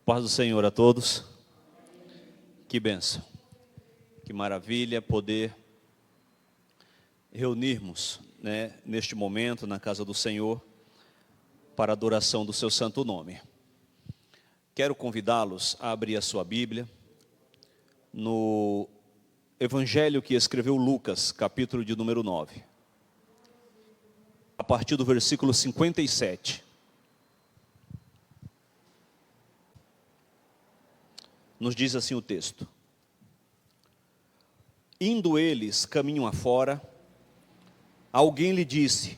Paz do Senhor a todos. Que bênção, que maravilha poder reunirmos, neste momento na casa do Senhor para a adoração do seu santo nome. Quero convidá-los a abrir a sua Bíblia no Evangelho que escreveu Lucas, capítulo de número 9, a partir do versículo 57. Nos diz assim o texto: indo eles caminho afora, alguém lhe disse: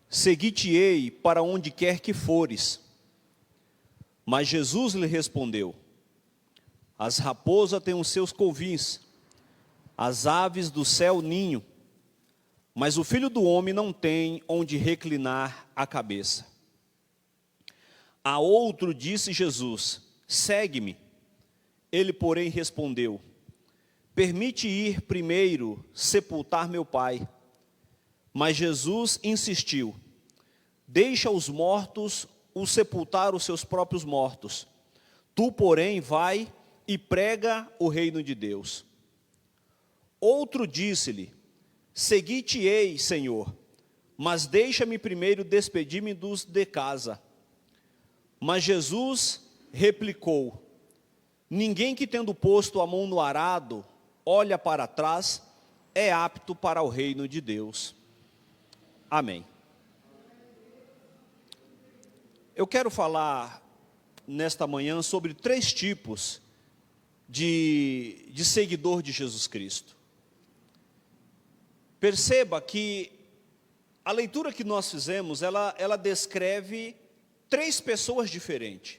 segui-te-ei para onde quer que fores. Mas Jesus lhe respondeu: as raposas têm os seus covis, as aves do céu ninho, mas o Filho do homem não tem onde reclinar a cabeça. A outro disse Jesus: segue-me. Ele, porém, respondeu: permite ir primeiro sepultar meu pai. Mas Jesus insistiu: deixa os mortos o sepultar os seus próprios mortos. Tu, porém, vai e prega o reino de Deus. Outro disse-lhe: segui-te-ei, Senhor, mas deixa-me primeiro despedir-me dos de casa. Mas Jesus replicou: ninguém que tendo posto a mão no arado, olha para trás, é apto para o reino de Deus. Amém. Eu quero falar nesta manhã sobre 3 tipos de seguidor de Jesus Cristo. Perceba que a leitura que nós fizemos, ela descreve 3 pessoas diferentes,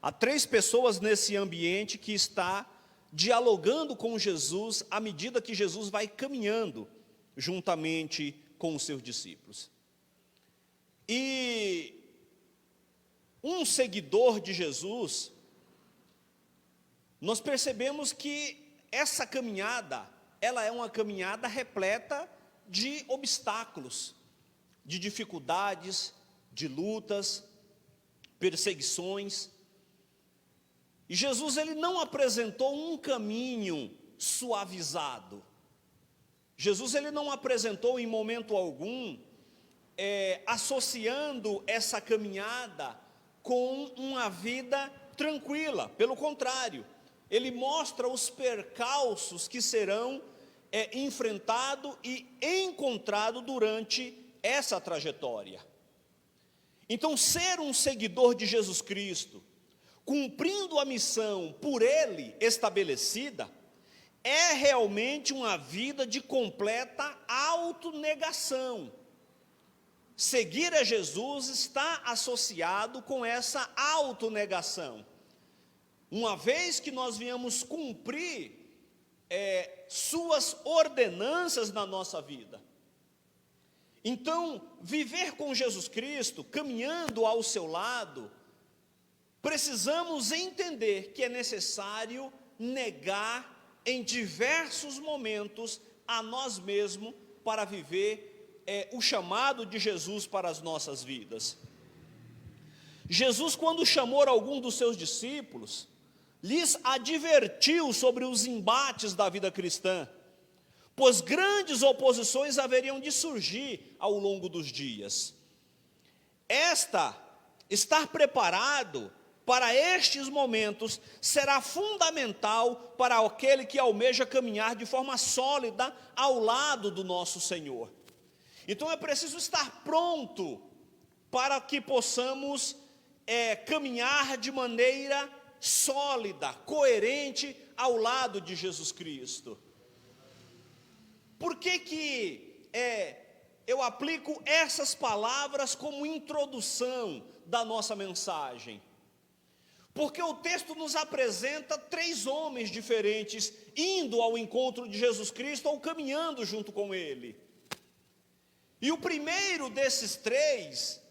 Há 3 pessoas nesse ambiente que está dialogando com Jesus à medida que Jesus vai caminhando juntamente com os seus discípulos. E um seguidor de Jesus, nós percebemos que essa caminhada, ela é uma caminhada repleta de obstáculos, de dificuldades, de lutas, perseguições. E Jesus, ele não apresentou um caminho suavizado. Jesus, ele não apresentou em momento algum, associando essa caminhada com uma vida tranquila. Pelo contrário, ele mostra os percalços que serão enfrentados e encontrados durante essa trajetória. Então, ser um seguidor de Jesus Cristo, cumprindo a missão por Ele estabelecida, é realmente uma vida de completa autonegação. Seguir a Jesus está associado com essa autonegação. Uma vez que nós viemos cumprir suas ordenanças na nossa vida. Então, viver com Jesus Cristo, caminhando ao seu lado, precisamos entender que é necessário negar em diversos momentos a nós mesmos para viver o chamado de Jesus para as nossas vidas. Jesus, quando chamou algum dos seus discípulos, lhes advertiu sobre os embates da vida cristã, pois grandes oposições haveriam de surgir ao longo dos dias. Estar preparado para estes momentos será fundamental para aquele que almeja caminhar de forma sólida ao lado do nosso Senhor. Então é preciso estar pronto para que possamos caminhar de maneira sólida, coerente ao lado de Jesus Cristo. Por que eu aplico essas palavras como introdução da nossa mensagem? Porque o texto nos apresenta 3 homens diferentes indo ao encontro de Jesus Cristo ou caminhando junto com Ele. E o primeiro desses 3,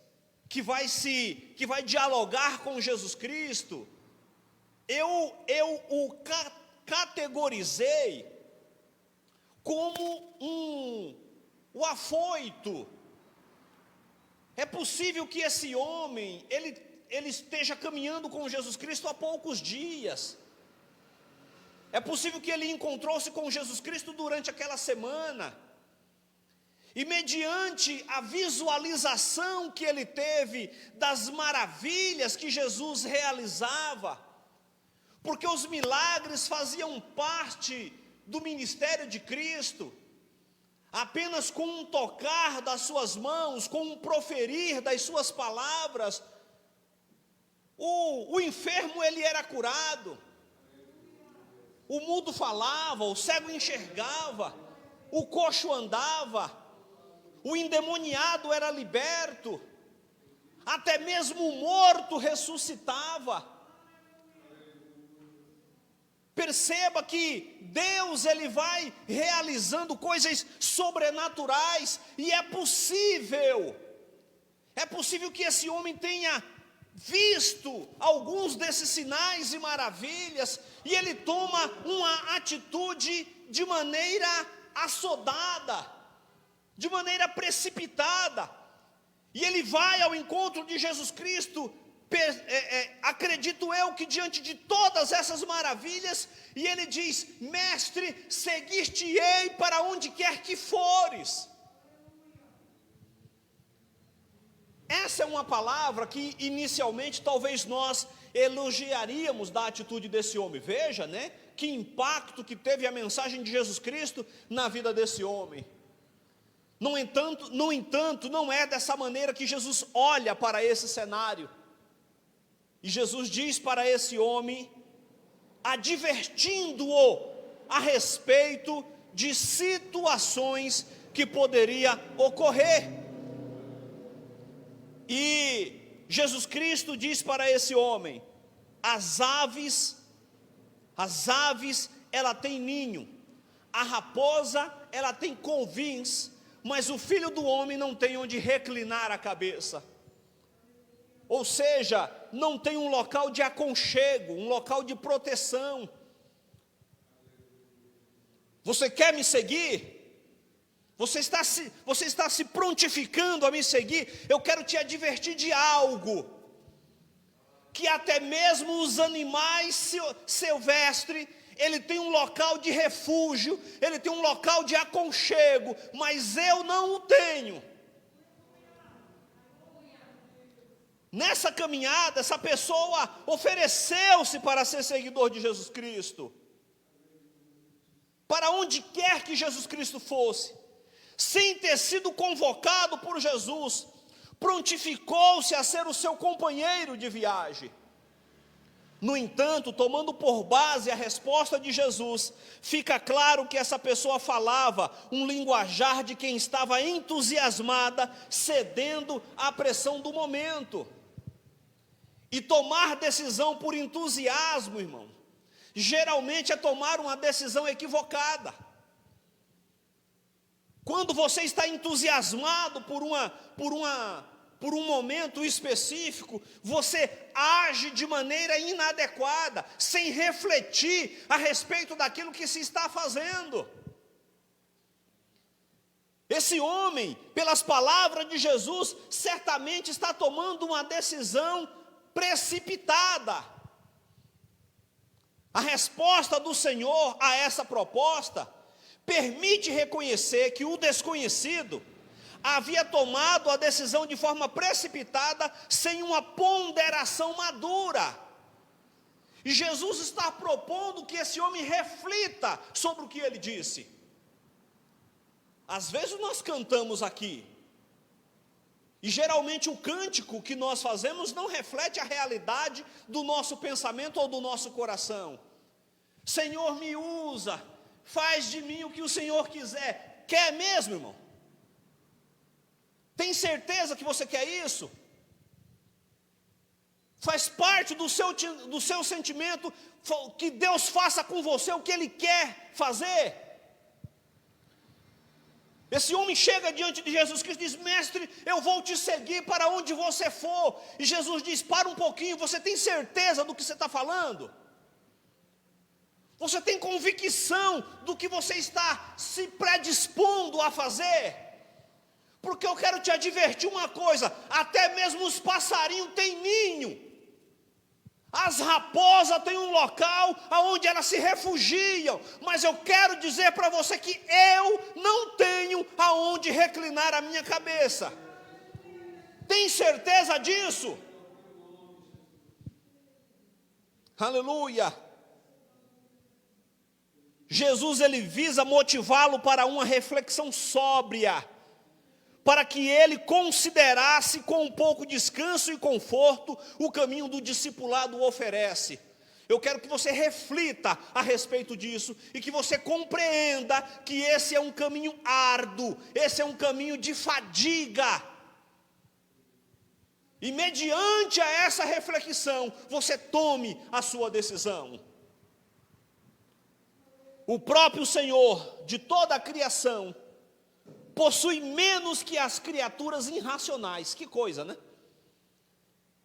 que vai dialogar com Jesus Cristo, eu o categorizei como o afoito. É possível que esse homem, ele ele esteja caminhando com Jesus Cristo há poucos dias. É possível que ele encontrou-se com Jesus Cristo durante aquela semana. E mediante a visualização que ele teve das maravilhas que Jesus realizava, porque os milagres faziam parte do ministério de Cristo, apenas com um tocar das suas mãos, com um proferir das suas palavras, o enfermo ele era curado, o mudo falava, o cego enxergava, o coxo andava, o endemoniado era liberto, até mesmo o morto ressuscitava. Perceba que Deus ele vai realizando coisas sobrenaturais, e é possível que esse homem tenha visto alguns desses sinais e maravilhas, e ele toma uma atitude de maneira assodada, de maneira precipitada, e ele vai ao encontro de Jesus Cristo, acredito eu que diante de todas essas maravilhas, e ele diz: mestre, seguir-te-ei para onde quer que fores. Essa é uma palavra que inicialmente talvez nós elogiaríamos da atitude desse homem. Veja, né, que impacto que teve a mensagem de Jesus Cristo na vida desse homem. No entanto, não é dessa maneira que Jesus olha para esse cenário. E Jesus diz para esse homem, advertindo-o a respeito de situações que poderia ocorrer. E Jesus Cristo diz para esse homem: as aves, ela tem ninho, a raposa, ela tem covins, mas o filho do homem não tem onde reclinar a cabeça. Ou seja, não tem um local de aconchego, um local de proteção. Você quer me seguir? Você está se prontificando a me seguir? Eu quero te advertir de algo, que até mesmo os animais silvestres, ele tem um local de refúgio, ele tem um local de aconchego, mas eu não o tenho. Nessa caminhada, essa pessoa ofereceu-se para ser seguidor de Jesus Cristo. Para onde quer que Jesus Cristo fosse, sem ter sido convocado por Jesus, prontificou-se a ser o seu companheiro de viagem. No entanto, tomando por base a resposta de Jesus, fica claro que essa pessoa falava um linguajar de quem estava entusiasmada, cedendo à pressão do momento. E tomar decisão por entusiasmo, irmão, geralmente é tomar uma decisão equivocada. Quando você está entusiasmado por um momento específico, você age de maneira inadequada, sem refletir a respeito daquilo que se está fazendo. Esse homem, pelas palavras de Jesus, certamente está tomando uma decisão precipitada. A resposta do Senhor a essa proposta permite reconhecer que o desconhecido havia tomado a decisão de forma precipitada, sem uma ponderação madura. E Jesus está propondo que esse homem reflita sobre o que ele disse. Às vezes nós cantamos aqui, e geralmente o cântico que nós fazemos não reflete a realidade do nosso pensamento ou do nosso coração. Senhor, me usa, faz de mim o que o Senhor quiser. Quer mesmo, irmão? Tem certeza que você quer isso? Faz parte do seu sentimento que Deus faça com você o que Ele quer fazer? Esse homem chega diante de Jesus Cristo e diz: mestre, eu vou te seguir para onde você for. E Jesus diz: para um pouquinho, você tem certeza do que você está falando? Você tem convicção do que você está se predispondo a fazer? Porque eu quero te advertir uma coisa: até mesmo os passarinhos têm ninho, As raposas têm um local onde elas se refugiam, mas eu quero dizer para você que eu não tenho aonde reclinar a minha cabeça. Tem certeza disso? Aleluia! Jesus, ele visa motivá-lo para uma reflexão sóbria, para que ele considerasse com um pouco de descanso e conforto o caminho do discipulado oferece. Eu quero que você reflita a respeito disso e que você compreenda que esse é um caminho árduo, esse é um caminho de fadiga. E mediante a essa reflexão, você tome a sua decisão. O próprio Senhor de toda a criação possui menos que as criaturas irracionais. Que coisa, né?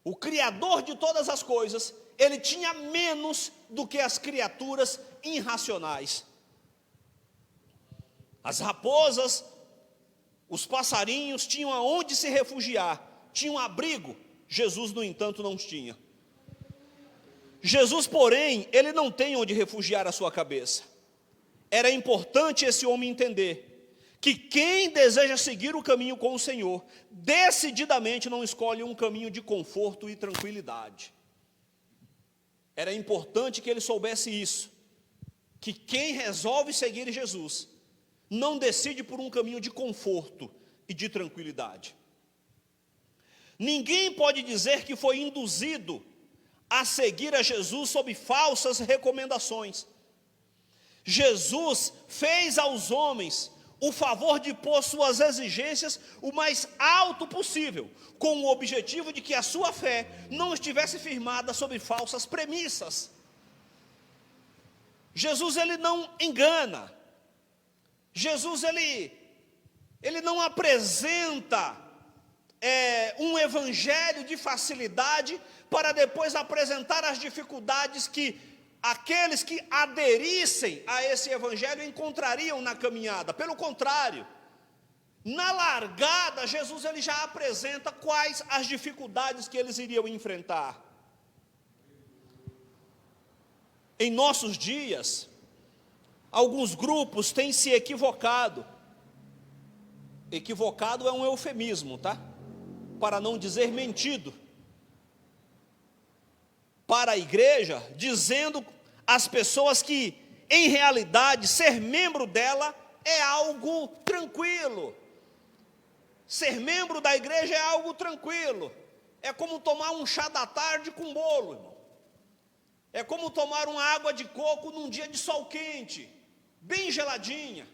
O Criador de todas as coisas, ele tinha menos do que as criaturas irracionais. As raposas, os passarinhos tinham aonde se refugiar, tinham abrigo. Jesus, no entanto, não tinha. Jesus, porém, ele não tem onde refugiar a sua cabeça. Era importante esse homem entender que quem deseja seguir o caminho com o Senhor, decididamente não escolhe um caminho de conforto e tranquilidade. Era importante que ele soubesse isso, que quem resolve seguir Jesus, não decide por um caminho de conforto e de tranquilidade. Ninguém pode dizer que foi induzido a seguir a Jesus sob falsas recomendações. Jesus fez aos homens o favor de pôr suas exigências o mais alto possível, com o objetivo de que a sua fé não estivesse firmada sobre falsas premissas. Jesus, ele não engana. Jesus, ele não apresenta um evangelho de facilidade para depois apresentar as dificuldades que aqueles que aderissem a esse evangelho encontrariam na caminhada. Pelo contrário, na largada, Jesus ele já apresenta quais as dificuldades que eles iriam enfrentar. Em nossos dias, alguns grupos têm se equivocado. Equivocado é um eufemismo, tá? Para não dizer mentido. Para a igreja, dizendo às pessoas que, em realidade, ser membro dela é algo tranquilo. Ser membro da igreja é algo tranquilo. É como tomar um chá da tarde com bolo, irmão. É como tomar uma água de coco num dia de sol quente, bem geladinha.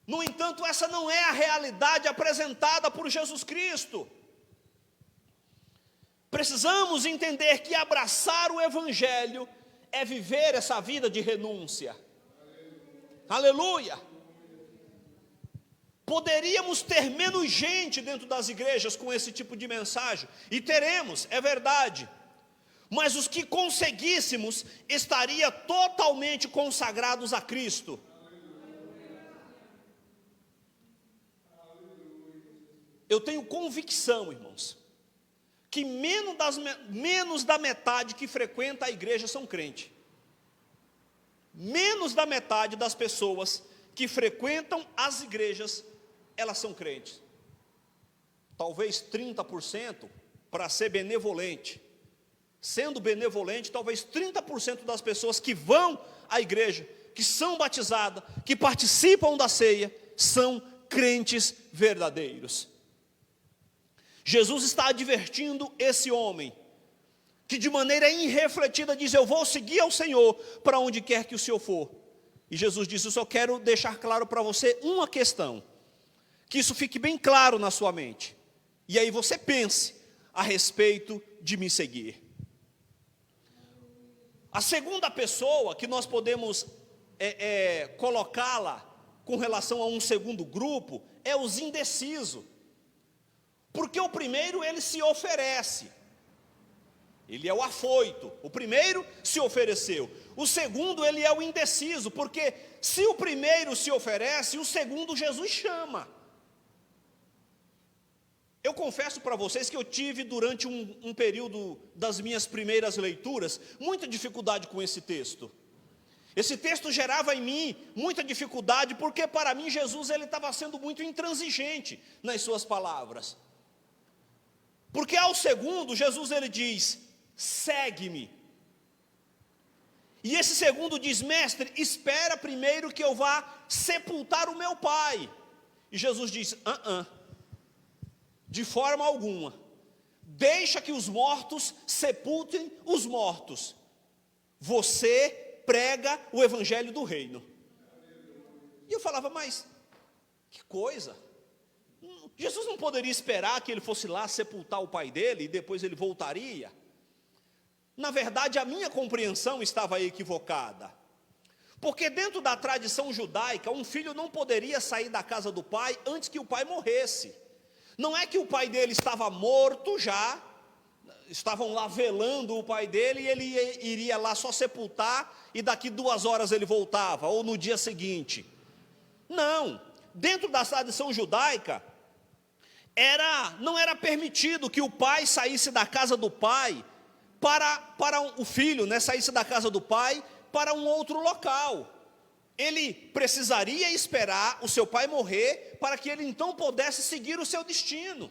No entanto, essa não é a realidade apresentada por Jesus Cristo. Precisamos entender que abraçar o evangelho é viver essa vida de renúncia. Aleluia! Poderíamos ter menos gente dentro das igrejas com esse tipo de mensagem, e teremos, é verdade. Mas os que conseguíssemos estariam totalmente consagrados a Cristo. Eu tenho convicção, irmãos, que menos da metade que frequenta a igreja são crentes. Menos da metade das pessoas que frequentam as igrejas, elas são crentes. Talvez 30%, para ser benevolente. Sendo benevolente, talvez 30% das pessoas que vão à igreja, que são batizadas, que participam da ceia, são crentes verdadeiros. Jesus está advertindo esse homem, que de maneira irrefletida diz: eu vou seguir ao Senhor para onde quer que o Senhor for. E Jesus disse: eu só quero deixar claro para você uma questão, que isso fique bem claro na sua mente, e aí você pense a respeito de me seguir. A segunda pessoa que nós podemos colocá-la com relação a um segundo grupo é os indecisos. Porque o primeiro, ele se oferece. Ele é o afoito. O primeiro se ofereceu. O segundo, ele é o indeciso. Porque se o primeiro se oferece, o segundo Jesus chama. Eu confesso para vocês que eu tive durante um período das minhas primeiras leituras muita dificuldade com esse texto. Esse texto gerava em mim muita dificuldade, porque para mim Jesus ele estava sendo muito intransigente nas suas palavras. Porque ao segundo, Jesus ele diz, segue-me. E esse segundo diz, mestre, espera primeiro que eu vá sepultar o meu pai. E Jesus diz, de forma alguma, deixa que os mortos sepultem os mortos. Você prega o evangelho do reino. E eu falava, mas que coisa. Jesus não poderia esperar que ele fosse lá sepultar o pai dele e depois ele voltaria? Na verdade, a minha compreensão estava equivocada. Porque dentro da tradição judaica, um filho não poderia sair da casa do pai antes que o pai morresse. Não é que o pai dele estava morto já, estavam lá velando o pai dele e ele iria lá só sepultar e daqui 2 horas ele voltava, ou no dia seguinte. Não, dentro da tradição judaica, não era permitido que o pai saísse da casa do pai para o filho, né, saísse da casa do pai para um outro local. Ele precisaria esperar o seu pai morrer para que ele então pudesse seguir o seu destino.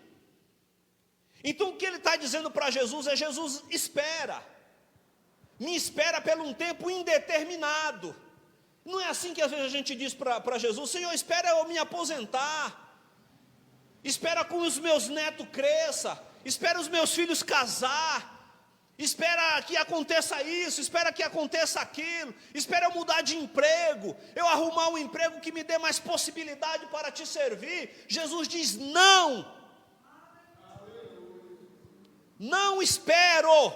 Então o que ele está dizendo para Jesus é, Jesus, espera. Me espera por um tempo indeterminado. Não é assim que às vezes a gente diz para Jesus, Senhor, espera eu me aposentar. Espera com os meus netos cresça. Espera os meus filhos casar. Espera que aconteça isso, espera que aconteça aquilo, espera eu mudar de emprego, eu arrumar um emprego que me dê mais possibilidade para te servir. Jesus diz, não, não espero,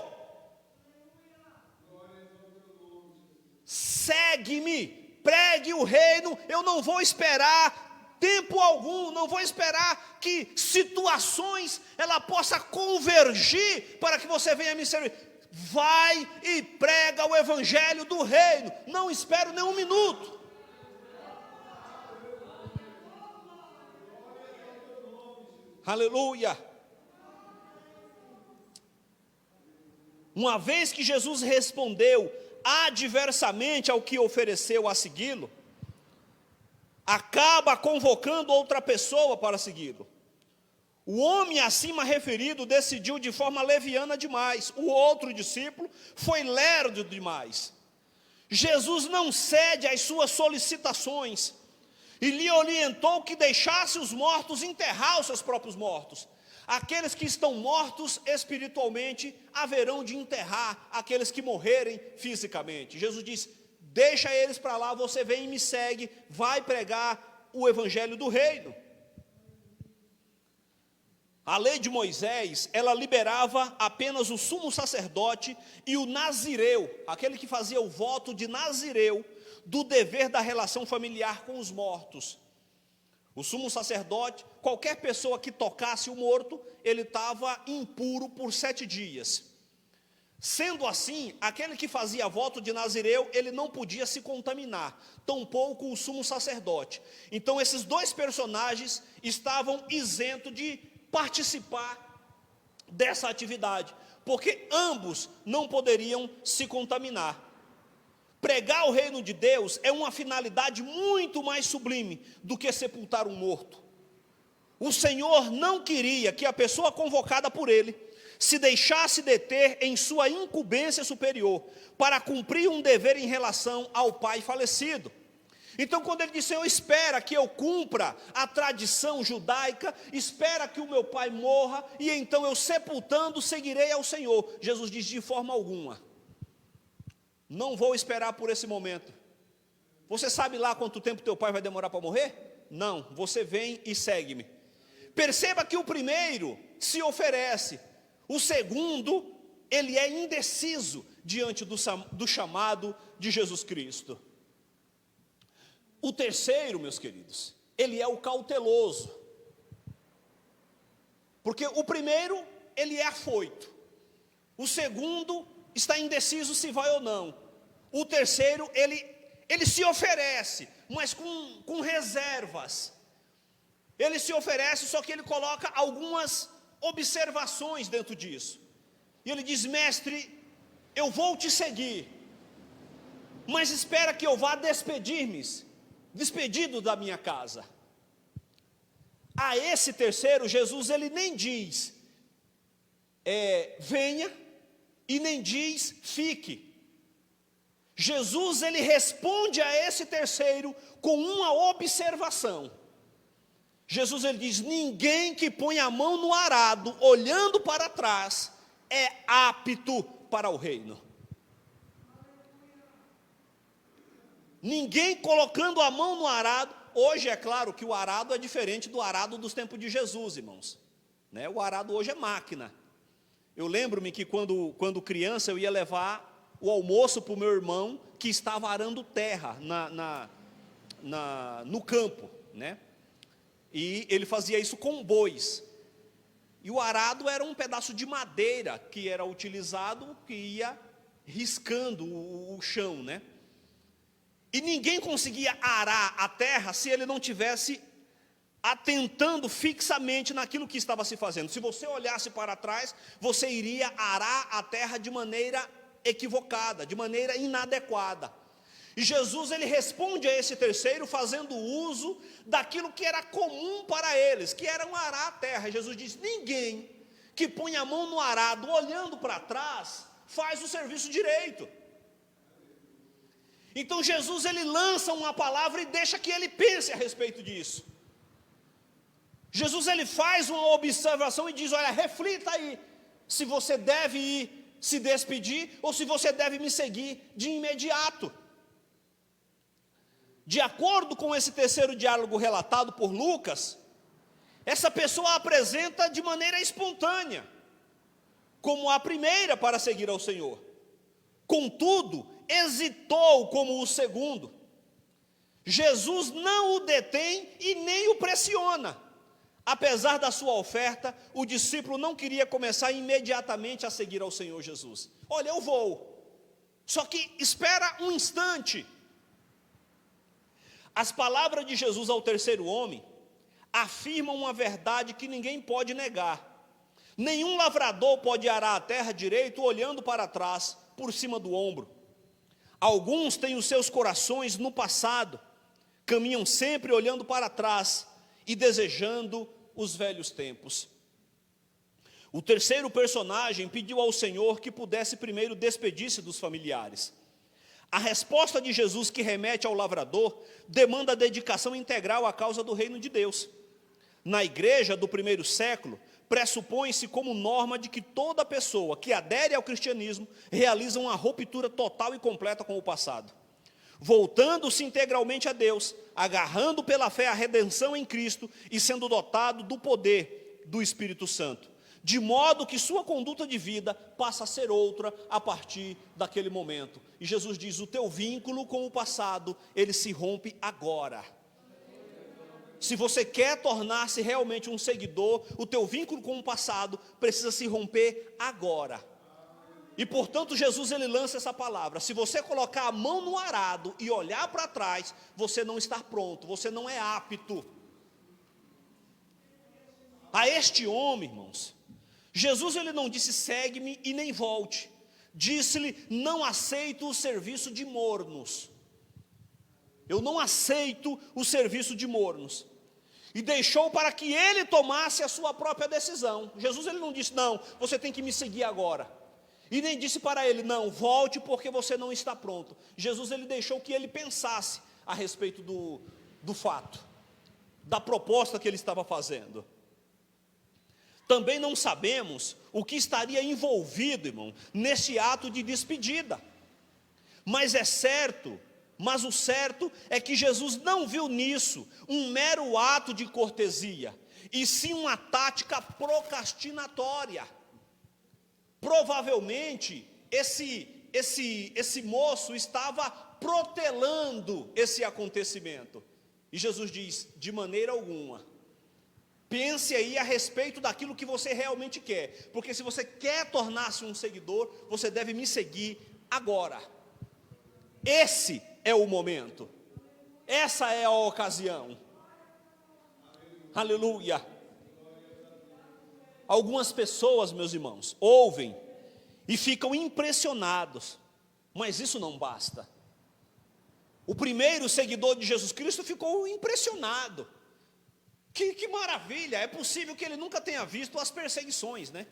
segue-me, pregue o reino, eu não vou esperar tempo algum, não vou esperar que situações ela possa convergir para que você venha me servir. Vai e prega o evangelho do reino. Não espero nem um minuto. Aleluia. Uma vez que Jesus respondeu adversamente ao que ofereceu a segui-lo, acaba convocando outra pessoa para segui-lo. O homem acima referido decidiu de forma leviana demais. O outro discípulo foi lerdo demais. Jesus não cede às suas solicitações e lhe orientou que deixasse os mortos enterrar os seus próprios mortos. Aqueles que estão mortos espiritualmente haverão de enterrar aqueles que morrerem fisicamente. Jesus diz, deixa eles para lá, você vem e me segue, vai pregar o evangelho do reino. A lei de Moisés, ela liberava apenas o sumo sacerdote e o nazireu, aquele que fazia o voto de nazireu, do dever da relação familiar com os mortos. O sumo sacerdote, qualquer pessoa que tocasse o morto, ele estava impuro por 7 dias. Sendo assim, aquele que fazia voto de nazireu, ele não podia se contaminar, tampouco o sumo sacerdote. Então esses 2 personagens estavam isentos de participar dessa atividade, porque ambos não poderiam se contaminar. Pregar o reino de Deus é uma finalidade muito mais sublime do que sepultar um morto. O Senhor não queria que a pessoa convocada por Ele se deixasse deter em sua incumbência superior para cumprir um dever em relação ao pai falecido. Então quando ele disse, Senhor, espera que eu cumpra a tradição judaica, espera que o meu pai morra, e então eu sepultando seguirei ao Senhor. Jesus diz, de forma alguma, não vou esperar por esse momento. Você sabe lá quanto tempo teu pai vai demorar para morrer? Não, você vem e segue-me. Perceba que o primeiro se oferece, o segundo, ele é indeciso diante do chamado de Jesus Cristo. O terceiro, meus queridos, ele é o cauteloso. Porque o primeiro, ele é afoito. O segundo, está indeciso se vai ou não. O terceiro, ele se oferece, mas com reservas. ele se oferece, só que ele coloca algumas observações dentro disso. E ele diz: mestre, eu vou te seguir, mas espera que eu vá despedido da minha casa. A esse terceiro, Jesus ele nem diz venha, e nem diz fique. Jesus ele responde a esse terceiro com uma observação. Jesus ele diz: ninguém que põe a mão no arado, olhando para trás, é apto para o reino. Ninguém colocando a mão no arado. Hoje é claro que o arado é diferente do arado dos tempos de Jesus, irmãos, né? O arado hoje é máquina. Eu lembro-me que quando criança eu ia levar o almoço para o meu irmão, que estava arando terra no campo, né? E ele fazia isso com bois. E o arado era um pedaço de madeira que era utilizado, que ia riscando o chão, né? E ninguém conseguia arar a terra se ele não tivesse atentando fixamente naquilo que estava se fazendo. Se você olhasse para trás, você iria arar a terra de maneira equivocada, de maneira inadequada. E Jesus ele responde a esse terceiro fazendo uso daquilo que era comum para eles, que era arar a terra. Jesus diz: ninguém que põe a mão no arado olhando para trás faz o serviço direito. Então Jesus ele lança uma palavra e deixa que ele pense a respeito disso. Jesus ele faz uma observação e diz: olha, reflita aí, se você deve ir se despedir ou se você deve me seguir de imediato. De acordo com esse terceiro diálogo relatado por Lucas, essa pessoa apresenta de maneira espontânea, como a primeira para seguir ao Senhor. Contudo, hesitou como o segundo. Jesus não o detém e nem o pressiona. Apesar da sua oferta, o discípulo não queria começar imediatamente a seguir ao Senhor Jesus. Olha, eu vou, só que espera um instante. As palavras de Jesus ao terceiro homem afirmam uma verdade que ninguém pode negar. Nenhum lavrador pode arar a terra direito olhando para trás, por cima do ombro. Alguns têm os seus corações no passado, caminham sempre olhando para trás e desejando os velhos tempos. O terceiro personagem pediu ao Senhor que pudesse primeiro despedir-se dos familiares. A resposta de Jesus, que remete ao lavrador, demanda dedicação integral à causa do reino de Deus. Na igreja do primeiro século, pressupõe-se como norma de que toda pessoa que adere ao cristianismo realiza uma ruptura total e completa com o passado, voltando-se integralmente a Deus, agarrando pela fé a redenção em Cristo e sendo dotado do poder do Espírito Santo, de modo que sua conduta de vida passa a ser outra a partir daquele momento. E Jesus diz: o teu vínculo com o passado, ele se rompe agora. Se você quer tornar-se realmente um seguidor, o teu vínculo com o passado precisa se romper agora. E portanto Jesus ele lança essa palavra: se você colocar a mão no arado e olhar para trás, você não está pronto, você não é apto. A este homem, irmãos, Jesus ele não disse segue-me e nem volte. Disse-lhe: não aceito o serviço de mornos. Eu não aceito o serviço de mornos. E deixou para que ele tomasse a sua própria decisão. Jesus ele não disse: não, você tem que me seguir agora. E nem disse para ele: não, volte porque você não está pronto. Jesus ele deixou que ele pensasse a respeito do fato, da proposta que ele estava fazendo. Também não sabemos o que estaria envolvido, irmão, nesse ato de despedida. Mas o certo é que Jesus não viu nisso um mero ato de cortesia, e sim uma tática procrastinatória. Provavelmente, esse moço estava protelando esse acontecimento. E Jesus diz: de maneira alguma. Pense aí a respeito daquilo que você realmente quer. Porque se você quer tornar-se um seguidor, você deve me seguir agora. Esse é o momento. Essa é a ocasião. Aleluia. Algumas pessoas, meus irmãos, ouvem e ficam impressionados, mas isso não basta. O primeiro seguidor de Jesus Cristo ficou impressionado. Que maravilha, é possível que ele nunca tenha visto as perseguições, né?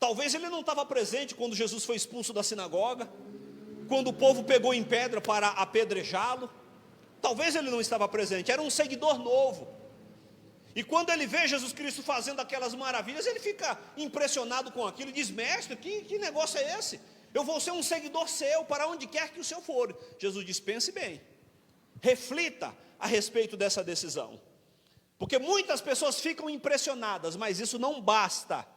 Talvez ele não estava presente quando Jesus foi expulso da sinagoga, quando o povo pegou em pedra para apedrejá-lo. Talvez ele não estava presente, era um seguidor novo. E quando ele vê Jesus Cristo fazendo aquelas maravilhas, ele fica impressionado com aquilo e diz: mestre, que negócio é esse? Eu vou ser um seguidor seu para onde quer que o senhor for. Jesus diz: pense bem, reflita a respeito dessa decisão. Porque muitas pessoas ficam impressionadas, mas isso não basta.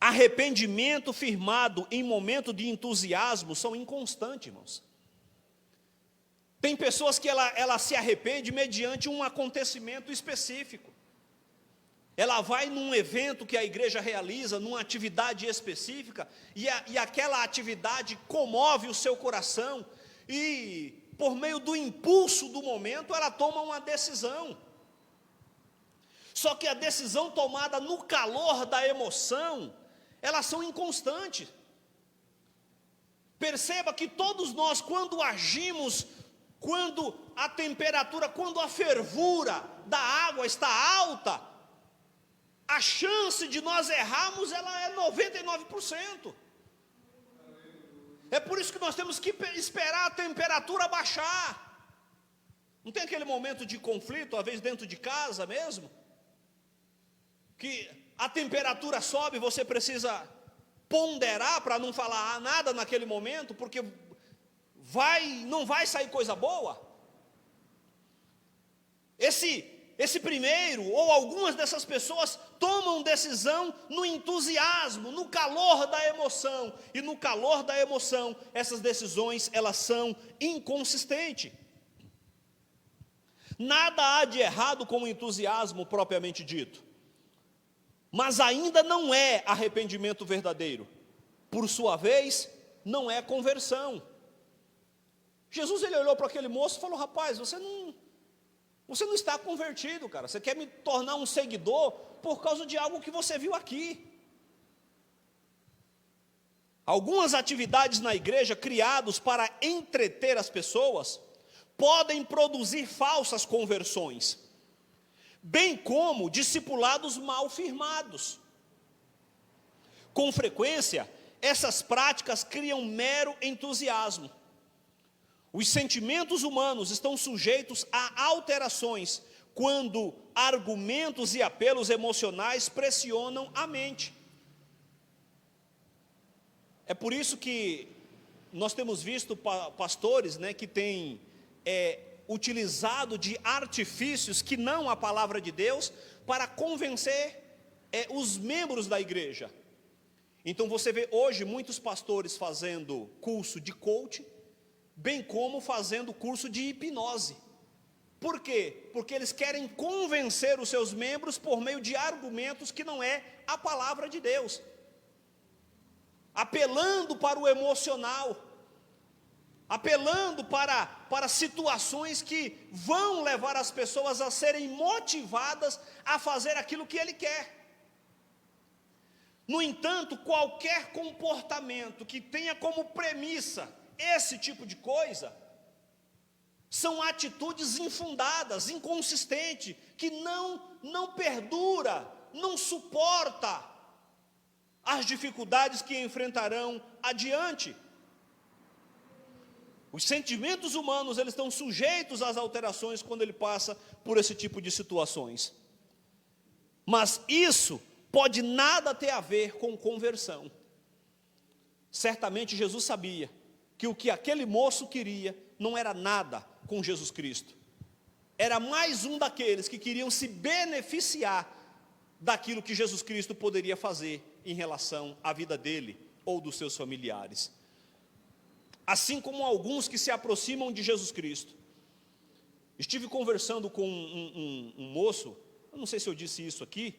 Arrependimento firmado em momento de entusiasmo são inconstantes, irmãos. Tem pessoas que ela se arrepende mediante um acontecimento específico. Ela vai num evento que a igreja realiza, numa atividade específica, e aquela atividade comove o seu coração, e por meio do impulso do momento, ela toma uma decisão. Só que a decisão tomada no calor da emoção, elas são inconstantes. Perceba que todos nós, quando agimos, quando a temperatura, quando a fervura da água está alta, a chance de nós errarmos, ela é 99%. É por isso que nós temos que esperar a temperatura baixar. Não tem aquele momento de conflito, às vezes dentro de casa mesmo, que a temperatura sobe, você precisa ponderar para não falar nada naquele momento, porque não vai sair coisa boa. Esse primeiro, ou algumas dessas pessoas, tomam decisão no entusiasmo, no calor da emoção. E no calor da emoção, essas decisões, elas são inconsistentes. Nada há de errado com o entusiasmo propriamente dito. Mas ainda não é arrependimento verdadeiro. Por sua vez, não é conversão. Jesus, ele olhou para aquele moço e falou: rapaz, você não está convertido, cara. Você quer me tornar um seguidor por causa de algo que você viu aqui. Algumas atividades na igreja, criados para entreter as pessoas, podem produzir falsas conversões, bem como discipulados mal firmados. Com frequência, essas práticas criam mero entusiasmo. Os sentimentos humanos estão sujeitos a alterações quando argumentos e apelos emocionais pressionam a mente. É por isso que nós temos visto pastores, né, que têm utilizado de artifícios que não a palavra de Deus para convencer os membros da igreja. Então você vê hoje muitos pastores fazendo curso de coaching, bem como fazendo curso de hipnose. Por quê? Porque eles querem convencer os seus membros por meio de argumentos que não é a palavra de Deus, apelando para o emocional, apelando para situações que vão levar as pessoas a serem motivadas a fazer aquilo que ele quer. No entanto, qualquer comportamento que tenha como premissa esse tipo de coisa, são atitudes infundadas, inconsistentes, que não perdura, não suporta as dificuldades que enfrentarão adiante. Os sentimentos humanos, eles estão sujeitos às alterações quando ele passa por esse tipo de situações. Mas isso pode nada ter a ver com conversão. Certamente Jesus sabia que o que aquele moço queria não era nada com Jesus Cristo. Era mais um daqueles que queriam se beneficiar daquilo que Jesus Cristo poderia fazer em relação à vida dele ou dos seus familiares. Assim como alguns que se aproximam de Jesus Cristo. Estive conversando com um moço, eu não sei se eu disse isso aqui,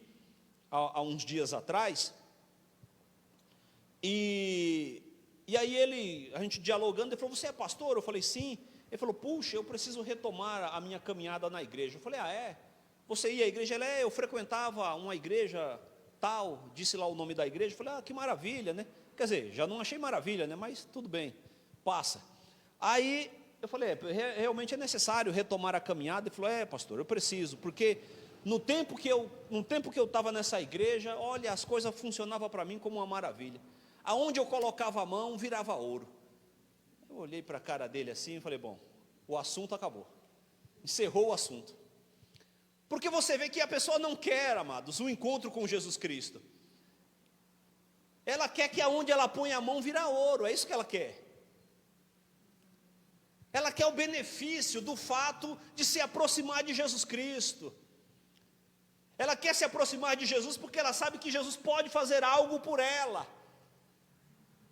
há uns dias atrás, e aí a gente dialogando, ele falou: você é pastor? Eu falei: sim. Ele falou: puxa, eu preciso retomar a minha caminhada na igreja. Eu falei: ah, é? você ia à igreja? Eu frequentava uma igreja tal, disse lá o nome da igreja. Eu falei, que maravilha, né? Quer dizer, já não achei maravilha, né? Mas tudo bem, passa. Aí eu falei, realmente é necessário retomar a caminhada. Ele falou, pastor, eu preciso, porque no tempo que eu estava nessa igreja, olha, as coisas funcionavam para mim como uma maravilha. Aonde eu colocava a mão, virava ouro. Eu olhei para a cara dele assim e falei, bom, o assunto acabou. Encerrou o assunto. Porque você vê que a pessoa não quer, amados, um encontro com Jesus Cristo. Ela quer que aonde ela põe a mão vira ouro, é isso que ela quer. Ela quer o benefício do fato de se aproximar de Jesus Cristo. Ela quer se aproximar de Jesus porque ela sabe que Jesus pode fazer algo por ela.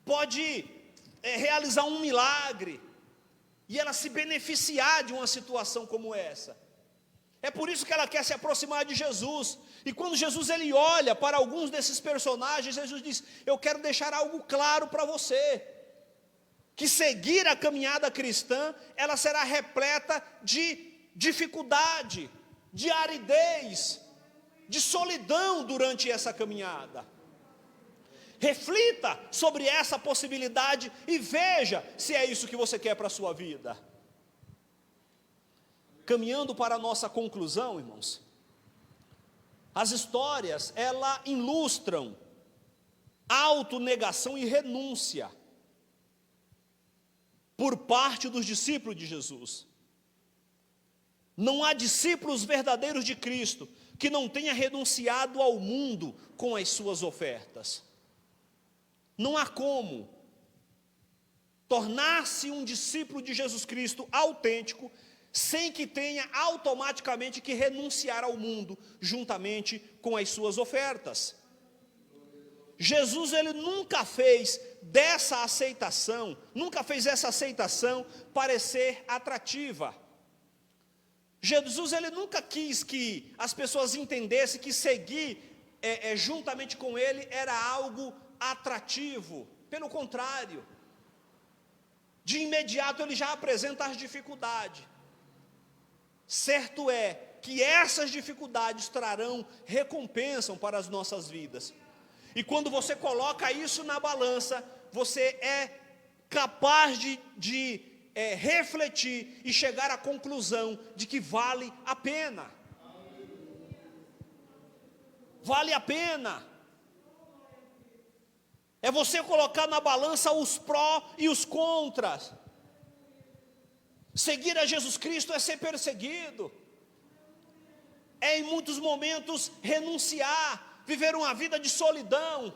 Pode realizar um milagre. E ela se beneficiar de uma situação como essa. É por isso que ela quer se aproximar de Jesus. E quando Jesus ele olha para alguns desses personagens, Jesus diz, eu quero deixar algo claro para você. Que seguir a caminhada cristã, ela será repleta de dificuldade, de aridez, de solidão durante essa caminhada. Reflita sobre essa possibilidade e veja se é isso que você quer para a sua vida. Caminhando para a nossa conclusão, irmãos, as histórias, elas ilustram autonegação e renúncia por parte dos discípulos de Jesus. Não há discípulos verdadeiros de Cristo que não tenha renunciado ao mundo com as suas ofertas. Não há como tornar-se um discípulo de Jesus Cristo autêntico sem que tenha automaticamente que renunciar ao mundo juntamente com as suas ofertas. Jesus ele nunca fez dessa aceitação, essa aceitação parecer atrativa. Jesus ele nunca quis que as pessoas entendessem que seguir juntamente com ele era algo atrativo. Pelo contrário, de imediato ele já apresenta as dificuldades. Certo é que essas dificuldades trarão recompensa para as nossas vidas. E quando você coloca isso na balança, você é capaz de refletir e chegar à conclusão de que vale a pena. Vale a pena. É você colocar na balança os pró e os contras. Seguir a Jesus Cristo é ser perseguido. É em muitos momentos renunciar, viver uma vida de solidão.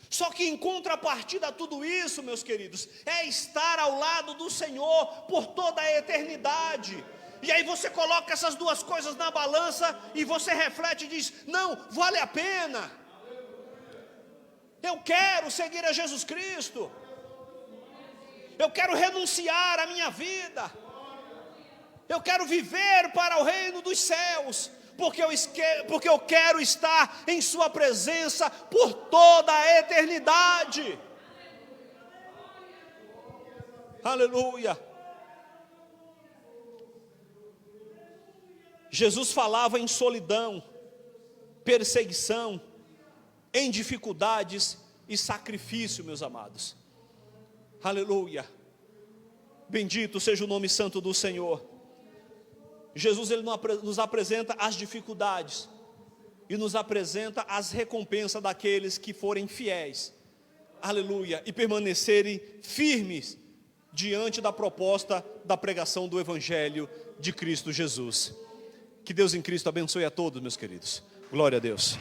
Só que em contrapartida a tudo isso, meus queridos, é estar ao lado do Senhor por toda a eternidade. E aí você coloca essas duas coisas na balança e você reflete e diz, não, vale a pena. Eu quero seguir a Jesus Cristo. Eu quero renunciar à minha vida. Eu quero viver para o reino dos céus. Porque eu quero estar em sua presença por toda a eternidade. Aleluia. Jesus falava em solidão, perseguição, em dificuldades e sacrifício, meus amados. Aleluia. Bendito seja o nome santo do Senhor. Jesus ele nos apresenta as dificuldades e nos apresenta as recompensas daqueles que forem fiéis. Aleluia. E permanecerem firmes diante da proposta da pregação do Evangelho de Cristo Jesus. Que Deus em Cristo abençoe a todos, meus queridos. Glória a Deus.